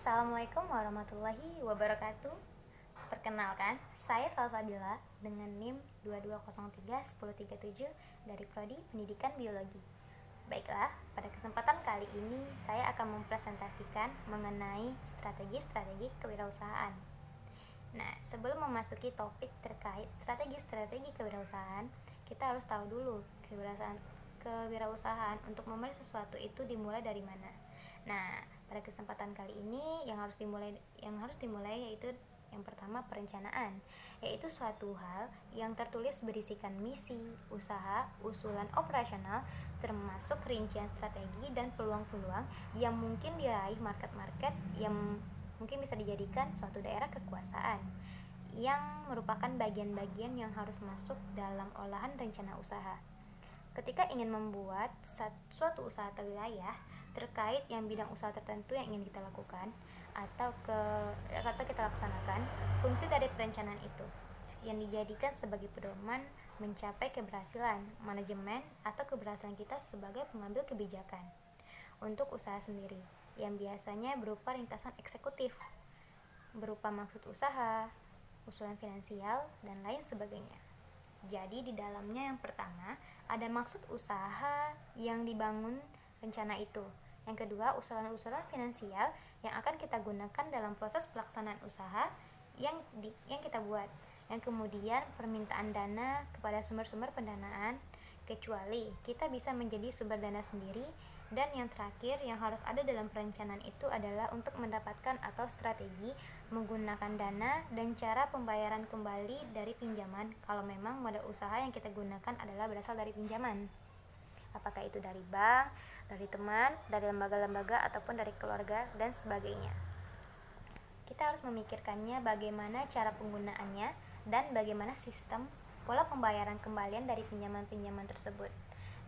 Assalamualaikum warahmatullahi wabarakatuh. Perkenalkan, saya Salsabila dengan NIM 22031037 dari Prodi Pendidikan Biologi. Baiklah, pada kesempatan kali ini saya akan mempresentasikan mengenai strategi-strategi kewirausahaan. Nah, sebelum memasuki topik terkait strategi-strategi kewirausahaan, kita harus tahu dulu kewirausahaan untuk memulai sesuatu itu dimulai dari mana. Nah, pada kesempatan kali ini yang harus dimulai yaitu yang pertama perencanaan, yaitu suatu hal yang tertulis berisikan misi, usaha, usulan operasional, termasuk rincian strategi dan peluang-peluang yang mungkin diraih market-market yang mungkin bisa dijadikan suatu daerah kekuasaan, yang merupakan bagian-bagian yang harus masuk dalam olahan rencana usaha. Ketika ingin membuat suatu usaha atau wilayah terkait yang bidang usaha tertentu yang ingin kita lakukan atau kita laksanakan, fungsi dari perencanaan itu yang dijadikan sebagai pedoman mencapai keberhasilan manajemen atau keberhasilan kita sebagai pengambil kebijakan untuk usaha sendiri, yang biasanya berupa ringkasan eksekutif berupa maksud usaha, usulan finansial, dan lain sebagainya. Jadi di dalamnya yang pertama ada maksud usaha yang dibangun rencana itu. Yang kedua, usulan-usulan finansial yang akan kita gunakan dalam proses pelaksanaan usaha yang kita buat. Yang kemudian permintaan dana kepada sumber-sumber pendanaan, kecuali kita bisa menjadi sumber dana sendiri. Dan yang terakhir yang harus ada dalam perencanaan itu adalah untuk mendapatkan atau strategi menggunakan dana dan cara pembayaran kembali dari pinjaman kalau memang modal usaha yang kita gunakan adalah berasal dari pinjaman. Apakah itu dari bank, dari teman, dari lembaga-lembaga ataupun dari keluarga dan sebagainya. Kita harus memikirkannya bagaimana cara penggunaannya dan bagaimana sistem pola pembayaran kembalian dari pinjaman-pinjaman tersebut.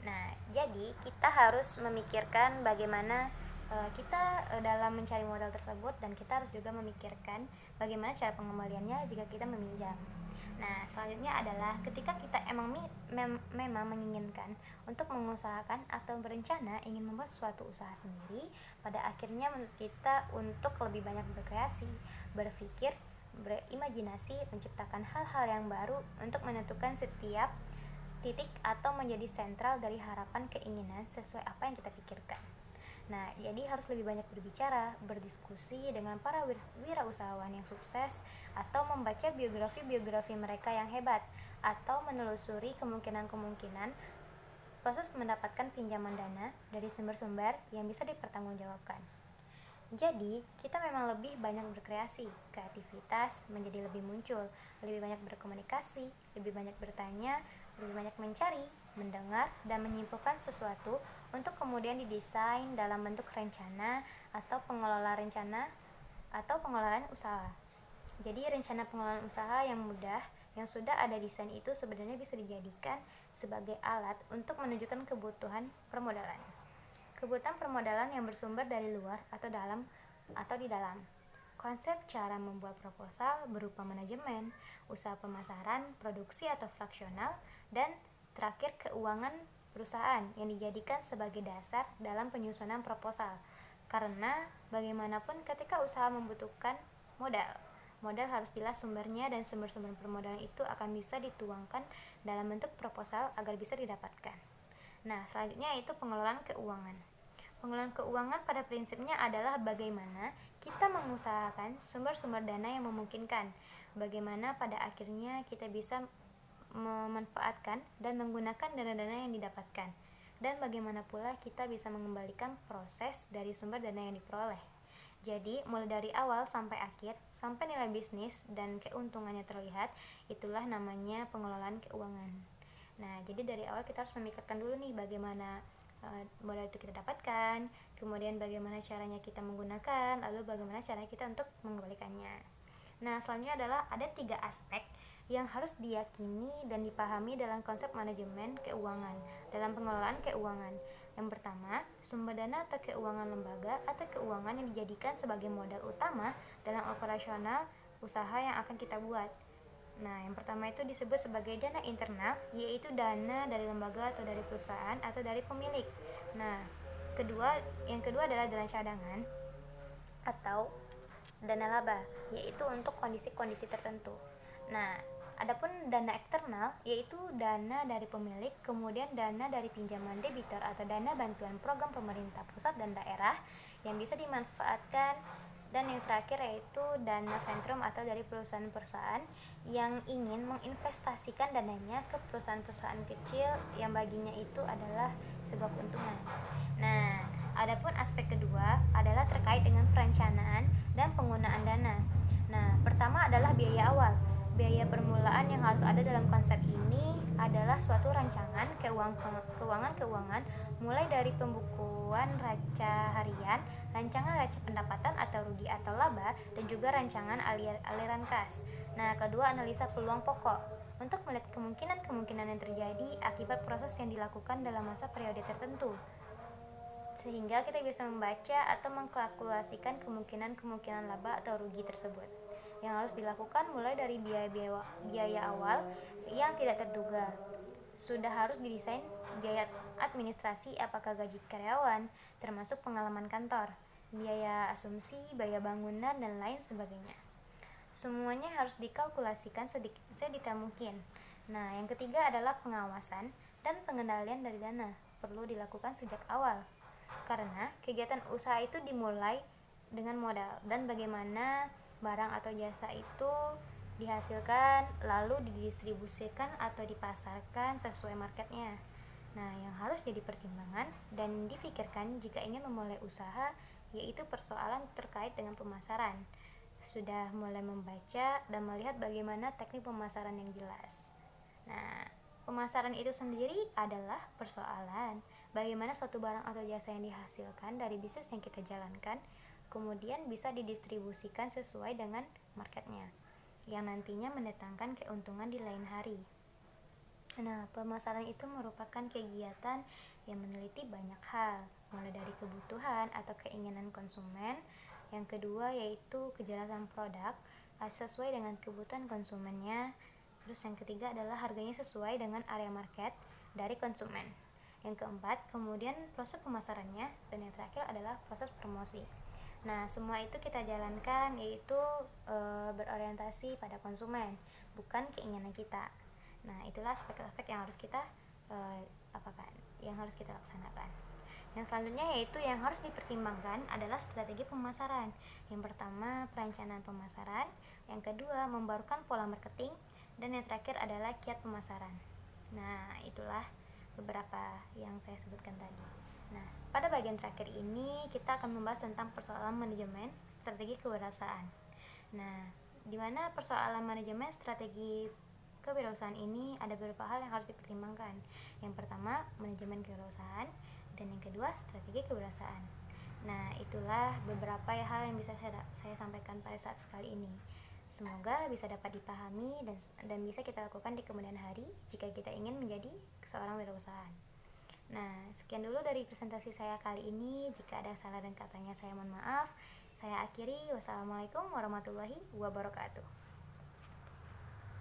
Nah, jadi kita harus memikirkan bagaimana kita dalam mencari modal tersebut, dan kita harus juga memikirkan bagaimana cara pengembaliannya jika kita meminjam. Nah, selanjutnya adalah ketika kita memang menginginkan untuk mengusahakan atau berencana ingin membuat suatu usaha sendiri, pada akhirnya menurut kita untuk lebih banyak berkreasi, berpikir, berimajinasi, menciptakan hal-hal yang baru untuk menentukan setiap titik atau menjadi sentral dari harapan keinginan sesuai apa yang kita pikirkan. Nah, jadi harus lebih banyak berbicara, berdiskusi dengan para wirausahawan yang sukses, atau membaca biografi-biografi mereka yang hebat, atau menelusuri kemungkinan-kemungkinan proses mendapatkan pinjaman dana dari sumber-sumber yang bisa dipertanggungjawabkan. Jadi, kita memang lebih banyak berkreasi, kreativitas menjadi lebih muncul, lebih banyak berkomunikasi, lebih banyak bertanya, lebih banyak mencari, mendengar, dan menyimpulkan sesuatu untuk kemudian didesain dalam bentuk rencana atau pengelolaan usaha. Jadi rencana pengelolaan usaha yang mudah yang sudah ada desain itu sebenarnya bisa dijadikan sebagai alat untuk menunjukkan kebutuhan permodalan. Kebutuhan permodalan yang bersumber dari luar atau di dalam. Konsep cara membuat proposal berupa manajemen, usaha pemasaran, produksi atau fractional, dan terakhir keuangan perusahaan yang dijadikan sebagai dasar dalam penyusunan proposal. Karena bagaimanapun ketika usaha membutuhkan modal harus jelas sumbernya, dan sumber-sumber permodalan itu akan bisa dituangkan dalam bentuk proposal agar bisa didapatkan. Nah, selanjutnya itu pengelolaan keuangan. Pengelolaan keuangan pada prinsipnya adalah bagaimana kita mengusahakan sumber-sumber dana yang memungkinkan, bagaimana pada akhirnya kita bisa memanfaatkan dan menggunakan dana-dana yang didapatkan, dan bagaimana pula kita bisa mengembalikan proses dari sumber dana yang diperoleh. Jadi, mulai dari awal sampai akhir, sampai nilai bisnis dan keuntungannya terlihat, itulah namanya pengelolaan keuangan. Nah, jadi dari awal kita harus memikirkan dulu nih bagaimana modal itu kita dapatkan, kemudian bagaimana caranya kita menggunakan, lalu bagaimana caranya kita untuk mengembalikannya. Nah, selanjutnya adalah ada 3 aspek yang harus diyakini dan dipahami dalam konsep manajemen keuangan dalam pengelolaan keuangan. Yang pertama, sumber dana atau keuangan lembaga atau keuangan yang dijadikan sebagai modal utama dalam operasional usaha yang akan kita buat. Nah, yang pertama itu disebut sebagai dana internal, yaitu dana dari lembaga atau dari perusahaan atau dari pemilik. Nah, yang kedua adalah dana cadangan atau dana laba, yaitu untuk kondisi-kondisi tertentu. Nah, adapun dana eksternal yaitu dana dari pemilik, kemudian dana dari pinjaman debitur atau dana bantuan program pemerintah pusat dan daerah yang bisa dimanfaatkan, dan yang terakhir yaitu dana ventrum atau dari perusahaan-perusahaan yang ingin menginvestasikan dananya ke perusahaan-perusahaan kecil yang baginya itu adalah sebuah keuntungan. Nah, adapun aspek kedua adalah terkait dengan perencanaan dan penggunaan dana. Nah, pertama adalah biaya awal. Biaya permulaan yang harus ada dalam konsep ini adalah suatu rancangan keuangan mulai dari pembukuan raca harian, rancangan raca pendapatan atau rugi atau laba, dan juga rancangan aliran kas. Nah, kedua, analisa peluang pokok untuk melihat kemungkinan-kemungkinan yang terjadi akibat proses yang dilakukan dalam masa periode tertentu, sehingga kita bisa membaca atau mengkalkulasikan kemungkinan-kemungkinan laba atau rugi tersebut yang harus dilakukan mulai dari biaya awal yang tidak terduga. Sudah harus didesain biaya administrasi, apakah gaji karyawan, termasuk pengalaman kantor, biaya asumsi, biaya bangunan, dan lain sebagainya. Semuanya harus dikalkulasikan sedetail mungkin. Nah, yang ketiga adalah pengawasan dan pengendalian dari dana perlu dilakukan sejak awal, karena kegiatan usaha itu dimulai dengan modal dan bagaimana barang atau jasa itu dihasilkan lalu didistribusikan atau dipasarkan sesuai marketnya. Nah, yang harus jadi pertimbangan dan dipikirkan jika ingin memulai usaha yaitu persoalan terkait dengan pemasaran. Sudah mulai membaca dan melihat bagaimana teknik pemasaran yang jelas. Nah, pemasaran itu sendiri adalah persoalan bagaimana suatu barang atau jasa yang dihasilkan dari bisnis yang kita jalankan kemudian bisa didistribusikan sesuai dengan marketnya, yang nantinya mendatangkan keuntungan di lain hari. Nah, pemasaran itu merupakan kegiatan yang meneliti banyak hal, mulai dari kebutuhan atau keinginan konsumen. Yang kedua yaitu kejelasan produk sesuai dengan kebutuhan konsumennya. Terus yang ketiga adalah harganya sesuai dengan area market dari konsumen. Yang keempat, kemudian proses pemasarannya, dan yang terakhir adalah proses promosi. Nah, semua itu kita jalankan yaitu berorientasi pada konsumen, bukan keinginan kita. Nah, itulah aspek-aspek yang harus kita yang harus kita laksanakan. Yang selanjutnya yaitu yang harus dipertimbangkan adalah strategi pemasaran. Yang pertama, perencanaan pemasaran. Yang kedua, membarukan pola marketing. Dan yang terakhir adalah kiat pemasaran. Nah, itulah beberapa yang saya sebutkan tadi. Nah, pada bagian terakhir ini kita akan membahas tentang persoalan manajemen strategi kewirausahaan. Nah, di mana persoalan manajemen strategi kewirausahaan ini ada beberapa hal yang harus dipertimbangkan. Yang pertama, manajemen kewirausahaan, dan yang kedua, strategi kewirausahaan. Nah, itulah beberapa hal yang bisa saya sampaikan pada saat kali ini. Semoga bisa dapat dipahami dan bisa kita lakukan di kemudian hari jika kita ingin menjadi seorang wirausahaan. Nah, sekian dulu dari presentasi saya kali ini. Jika ada salah dan katanya saya mohon maaf. Saya akhiri. Wassalamualaikum warahmatullahi wabarakatuh.